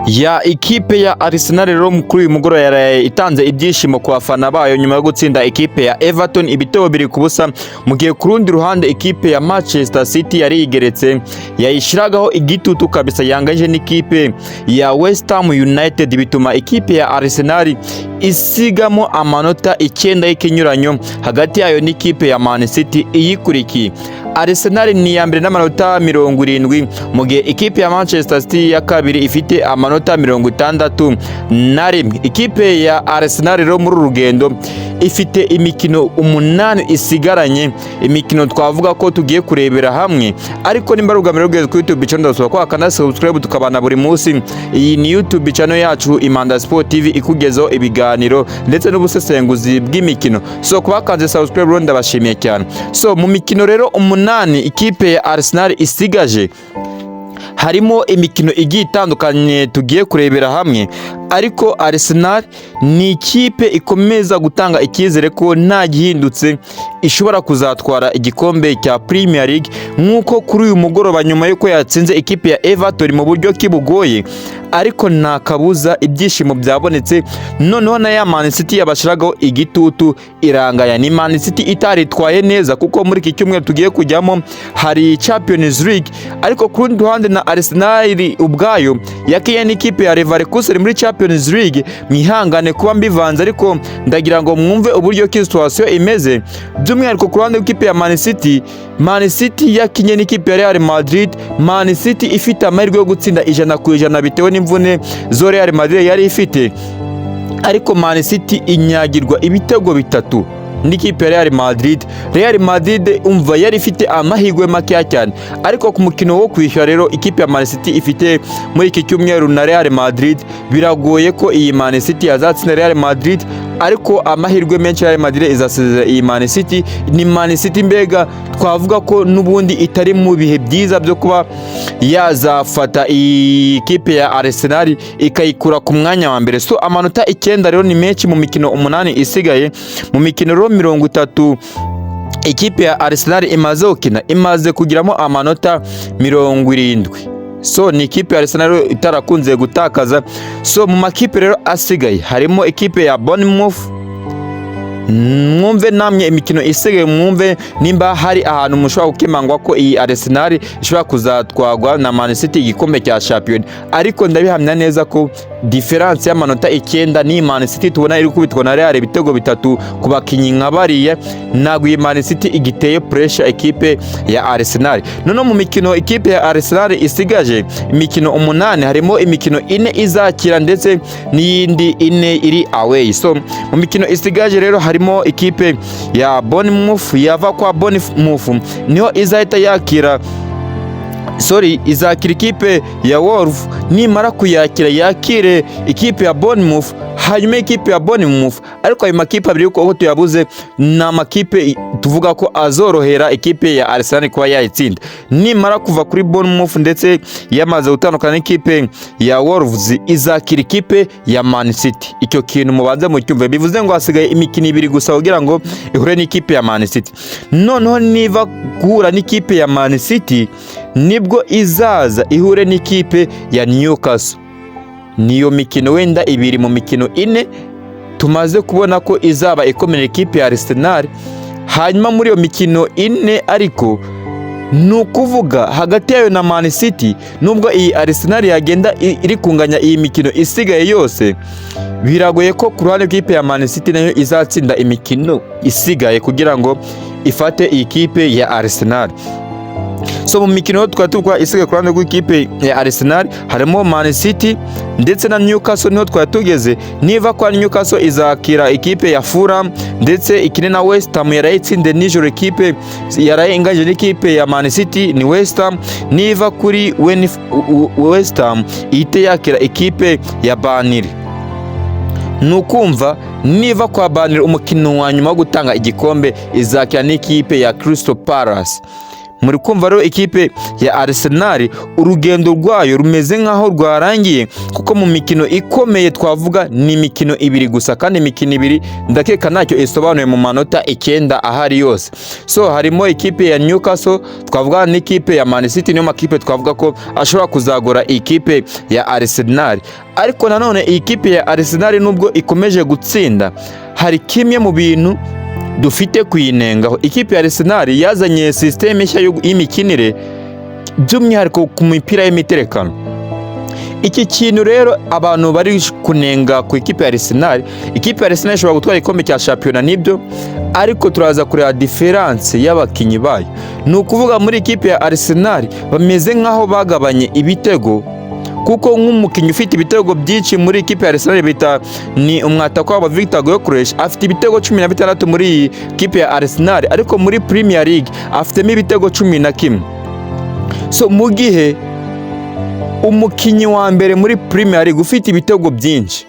ya ikipe ya Arsenal rero kuri uyu mugoroba yaraye itanze ibyishimo ku bafana bayo nyuma yo gutsinda ikipe ya Everton ibitego 2-0, mu gihe ku rundi ruhande ikipe ya Manchester City yari igeretse yayishiragaho igitutu kabisa yanganje n'ikipe ya West Ham United, bituma ikipe ya Arsenal isigamo amanota 9 y'ikinyuranyo hagati yayo n'ikipe ya Man City iyikurikiye. Arsenal ni ya mbere n'amanota 70, mu gihe ikipe ya Manchester City ya kabiri ifite amanota 61. Ikipe ya Arsenal rero muri rugendo ifite imikino 8 isigaranye, imikino twavuga ko tugiye kurebera hamwe, ariko nimba rugamiro rugeze kuri YouTube channel ndasaba ko akana subscribe tukabana buri munsi. Iyi ni YouTube channel yacu Imanda Sport TV ikugezaho ibiganiro ndetse n'ubusesenguzi bw'imikino, so kubakanze subscribe rero ndabashimiye cyane. So mu mikino rero 8 ikipe ya Arsenal isigaje harimo imikino igiye itandukanye tugiye kurebera hamwe, ariko Arsenal ni ikipe ikomeza gutanga icyizere ko nta gihindutse ishobora kuzatwara igikombe cya Premier League, nk'uko kuri uyu mugoroba nyuma yuko yatsinze ikipe ya Everton mu buryo kibugoye, ariko nta kabuza ibyishimo byabonetse. Noneho na ya Man City yabashiragaho igitutu irangaya. Ni Man City itaritwaye neza kuko muri iki cyumweru tugiye kujyamo hari Champions League, ariko ku rundi ruhande na Arsenal ubwayo yakiye n'ikipe ya Leverkusen muri Champions League. Mwihangane kuba mbivanze, ariko ndagira ngo mwumve uburyo ki situation imeze, by'umwihariko ku ruhande rw'ikipe ya Man City. Man City yakinye n'ikipe ya Real Madrid, Man City ifite amahirwe yo gutsinda 100% bitewe n'imvune zo Real Madrid yari ifite, ariko Man City inyagirwa ibitego 3 n'ikipe ya Real Madrid. Real Madrid umva yari ifite amahirwe make cyane, ariko ku mukino wo kwishyura rero ikipe ya Man City ifite muri iki cyumweru na Real Madrid, biragoye ko iyi Man City yazatsinda Real Madrid, ariko amahirwe menshi Real Madrid izasezera iyi Man City. Ni Man City mbega twavuga ko nubundi itari mu bihe byiza byo kuba yazafata ikipe ya Arsenal ikayikura ku mwanya wa mbere. So amanota 9 rero ni menshi mu mikino 8 isigaye. Mu mikino 30 ikipe ya Arsenal imaze gukina imaze kugiramo amanota 70. So ni ikipe ya Arsenal itarakunze gutakaza. So mu makipe rero asigaye harimo ikipe ya Bournemouth. Mwumve namye imikino isigaye, mwumve nimba hari ahantu mushobora gukemangwa ko iyi Arsenal ishobora kuzatwagwa na Man City igikombe cya Champions, ariko ndabihamya neza ko difference y'amanota 9 ni Man City tubona iri kubitwa na Real ibitego 3 ku bakinyi nka bariye, nagwo iyi Man City igiteye pressure ikipe ya Arsenal. None mu mikino ikipe ya Arsenal isigaje imikino 8 harimo imikino 4 izakira ndetse n'iyindi 4 iri away. So mu mikino isigaje rero harimo ikipe ya Bournemouth, yava kwa Bournemouth niho izahita yakira izakira ikipe ya Wolves, nimara kuyakira yakire ikipe ya Bournemouth, hanyuma ikipe ya Bournemouth. Ariko ayo makipe abiri uko tuyabuze na makipe tuvuga ko azorohera ikipe ya Arsenal kuba yayitsinda. Nimara kuva kuri Bournemouth ndetse yamaze gutandukana n'ikipe ya Wolves, izakira ikipe ya Man City. Icyo kintu mubanze mu cyumve, bivuze ngo hasigaye imikino 2 gusa kugira ngo ihure n'ikipe ya Man City. Noneho niva guhura n'ikipe ya Man City nibwo izaza ihure n'ikipe ya Newcastle. Niyo mikino wenda 2 mu mikino 4 tumaze kubona ko izaba ikomera ikipe ya Arsenal. Hanyuma muri iyo mikino 4 ariko nukuvuga hagati yayo na Man City, nubwo iyi Arsenal yagenda iri kunganya iyi mikino isigaye yose, biragoye ko ku ruhande rw'ikipe ya Man City nayo izatsinda imikino isigaye kugira ngo ifate iyi kipe ya Arsenal. So mu mikino twatuka isigaye ku ruhande rw'ikipe ya Arsenal harimo Man City ndetse na Newcastle niho twatugeze. Niva kwa Newcastle izakira ikipe ya Fulham ndetse ikine na West Ham yarayitsinde nijoro, ikipe yarayengaje n'ikipe ya Man City ni West Ham. Niva kuri West Ham ite yakira ikipe ya Burnley. Nukumva niva kwa Burnley umukino wa nyuma wo gutanga igikombe izakira n'ikipe ya Crystal Palace. muri kumva rero ikipe ya Arsenal urugendo rwayo rumeze nkaho rwarangiye, kuko mu mikino ikomeye twavuga ni imikino ibiri gusa, kandi imikino ibiri ndakeka ntacyo isobanuye mu manota 9 ahari yose. So harimo ikipe ya Newcastle, twavuga n'ikipe ya Man City, niyo makipe twavuga ko ashobora kuzagora ikipe ya Arsenal. Ariko nanone iyi kipe ya Arsenal nubwo ikomeje gutsinda, hari kimwe mu bintu dufite kuyinengaho. Ikipe ya Arsenal yazanye systeme nshya y'imikinire by'umwihariko ku mipira y'imiterekano. Iki kintu rero abantu bari kunenga ku ikipe ya Arsenal, ikipe ya Arsenal ishobora gutwara ikombe cya shampiyona nibyo, ariko turaza kureba difference y'abakinyi bayo. Ni ukuvuga muri ikipe ya Arsenal bameze nkaho bagabanye ibitego, kuko nk'umukinyi ufite ibitego byinshi muri ikipe ya Arsenal bita ni umwataka wabo Victor Gyökeres, afite ibitego 16 muri iyi ikipe ya Arsenal, ariko muri Premier League afitemo ibitego 11. So mu gihe umukinyi wa mbere muri Premier League ufite ibitego byinshi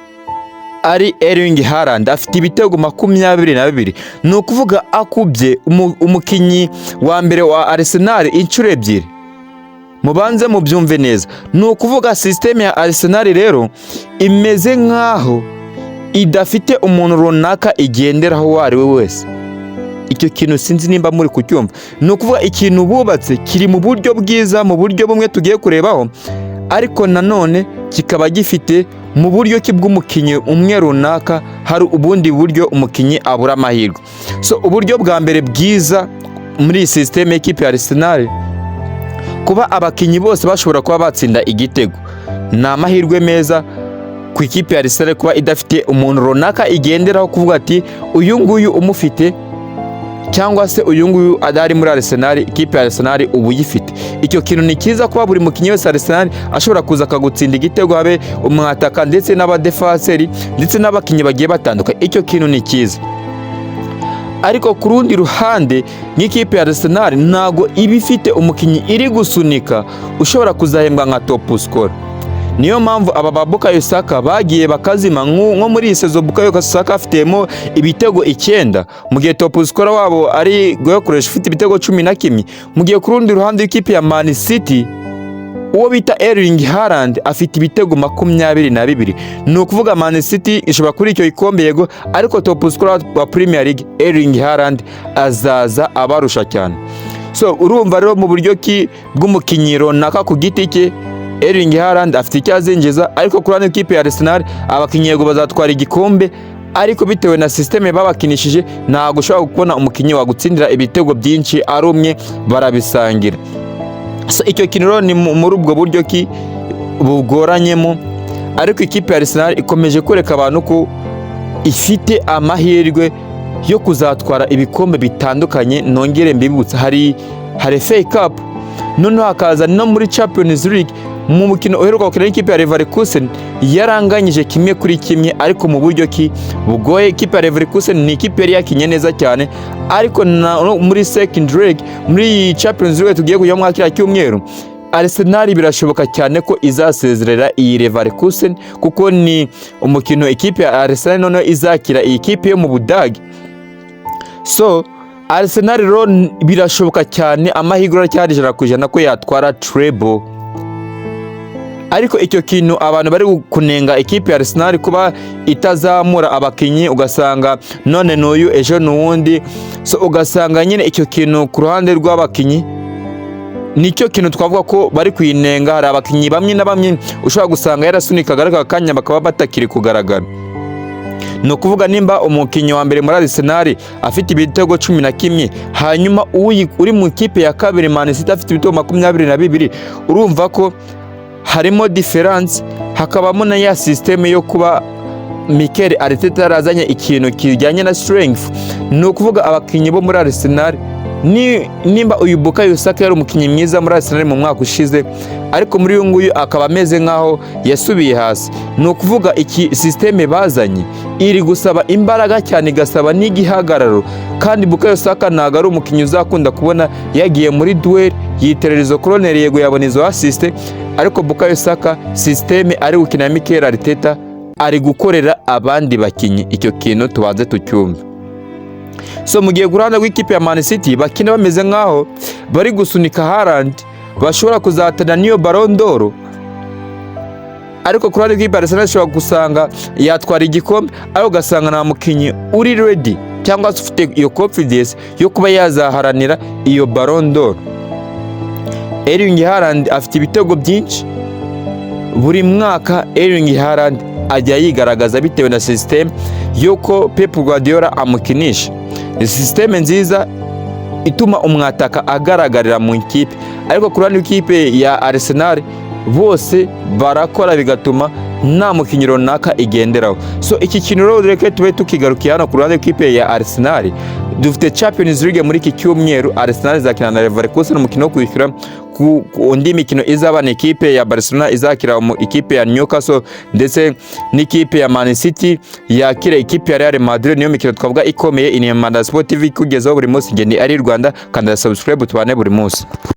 ari Erling Haaland, afite ibitego 22, ni ukuvuga akubye umukinyi wa mbere wa Arsenal inshuro ebyiri. Mubanze mubyumve neza, ni ukuvuga systeme ya Arsenal rero imeze nkaho idafite umuntu runaka igenderaho uwo ari we wese. Icyo kintu sinzi nimba muri kucyumva. Ni ukuvuga ikintu bubatse kiri mu buryo bwiza, mu buryo bumwe tugiye kurebaho, ariko nanone kikaba gifite mu buryo bw'umukinyi umwe runaka hari ubundi buryo umukinyi abura amahirwe. So uburyo bwa mbere bwiza muri systeme y'ikipe ya Arsenal, kuba abakinyi bose bashobora kuba batsinda igitego, ni amahirwe meza ku ikipe ya Arsenal kuba idafite umuntu runaka igenderaho kuvuga ati uyu nguyu umufite, cyangwa se uyu nguyu adari muri Arsenal, ikipe ya Arsenal ubu yifite. Icyo kintu ni cyiza kuba buri mukinyi wese Arsenal ashobora kuza akagutsinda igitego, habe umwataka ndetse n'abadefenseri ndetse n'abakinyi bagiye batandukanye. Icyo kintu ni cyiza. Ariko ku rundi ruhande nk'ikipe ya Arsenal ntago iba ifite umukinyi iri gusunika ushobora kuzahembwa nka top scorer. Niyo mpamvu aba ba Bukayo Saka bagiye bakazima, nko muri iyi sezo Bukayo Saka afitemo ibitego 9, mu gihe top scorer wabo ari Gyökeres ufite ibitego 11. Mu gihe ku rundi ruhande ikipe ya Man City uwo bita Erling Haaland afite ibitego 22. Ni ukuvuga Man City ishobora kuri icyo ikombe yego, ariko top scorer wa Premier League Erling Haaland azaza abarusha cyane. So urumva rero mu buryo bw'umukinyi runaka ku giti cye Erling Haaland afite icyo azinjiza, ariko kuri ano ikipe ya Arsenal abakinyi yego bazatwara igikombe, ariko bitewe na systeme babakinishije ntago ushobora kubona umukinyi wagutsindira ibitego byinshi ari umwe, barabisangira. So icyo kintu rero ni muri ubwo buryo bugoranyemo, ariko ikipe ya Arsenal ikomeje kwereka abantu ko ifite amahirwe yo kuzatwara ibikombe bitandukanye. Nongere mbibutsa, hari FA Cup, noneho hakaza no muri Champions League. Mu mukino uheruka gukina n'ikipe ya Leverkusen yaranganyije 1-1, ariko mu buryo bugoye. Ikipe ya Leverkusen ni ikipe yari yakinye neza cyane, ariko muri second leg muri Champions League tugiye kujya mu kiriya cyumweru, Arsenal birashoboka cyane ko izasezerera iyi Leverkusen, kuko ni umukino ikipe ya Arsenal noneho izakira iyi kipe yo mu Budage. So Arsenal rero birashoboka cyane, amahirwe aracyari 100% ko yatwara treble. Ariko icyo kintu abantu bari kunenga ikipe ya Arsenal kuba itazamura abakinyi, ugasanga none n'uyu ejo n'uwundi. So ugasanga nyine icyo kintu ku ruhande rw'abakinyi nicyo kintu twavuga ko bari kuyinenga. Hari abakinyi bamwe na bamwe ushobora gusanga yarasunika garagara akanya bakaba batakiri kugaragara. Ni ukuvuga nimba umukinyi wa mbere muri Arsenal afite ibitego 11, hanyuma uri mu ikipe ya kabiri Man City afite ibitego 22, urumva ko harimo difference. Hakabamo na ya systeme yo kuba Mikel Arteta yarazanye ikintu kijyanye na strength. Ni ukuvuga abakinyi bo muri Arsenal nimba uyu Bukayo Saka yari umukinyi mwiza muri Arsenal mu mwaka ushize, ariko muri uyu nguyu akaba ameze nkaho yasubiye hasi. Ni ukuvuga iki systeme bazanye iri gusaba imbaraga cyane, gasaba n'igihagararo, kandi Bukayo Saka ntago ari umukinyi uzakunda kubona yagiye muri duel yiterera izo corner, yego yabona izo assist, ariko Bukayo Saka systeme ari gukina Mikel Arteta ari gukorera abandi bakinyi. Icyo kintu tubanze tucyumva. So mu gihe kuranda rw'ikipe ya Man City bakina bameze nkaho bari gusunika Haaland bashobora kuzatana niyo Ballon d'Or, ariko kuranda rw'ikipe ya Arsenal ashobora gusanga yatwara igikombe ariko ugasanga nta mukinyi uri ready cyangwa se ufite iyo confidence yo kuba yazaharanira iyo Ballon d'Or. Erling Haaland afite ibitego byinshi buri mwaka. Erling Haaland ajya yigaragaza bitewe na system yuko Pep Guardiola amukinisha. Ni system nziza ituma umwataka agaragarira mu ikipe, ariko kurana ikipe ya Arsenal bose barakora bigatuma nta mukinyi runaka igenderaho. So iki kintu rero reke tube tukigarukiye hano ku ruhande rw'ikipe ya Arsenal. Dufite Champions League muri iki cyumweru, Arsenal izakina na Leverkusen umukino wo kwishyura ku undi mikino izaba ni ikipe ya Barcelona izakira mu ikipe ya Newcastle ndetse n'ikipe ya Man City yakira ikipe ya Real Madrid. Niyo mikino twavuga ikomeye. Ini Manda Sport TV kugezaho buri munsi ngende ari Rwanda, kanda subscribe tubane buri munsi.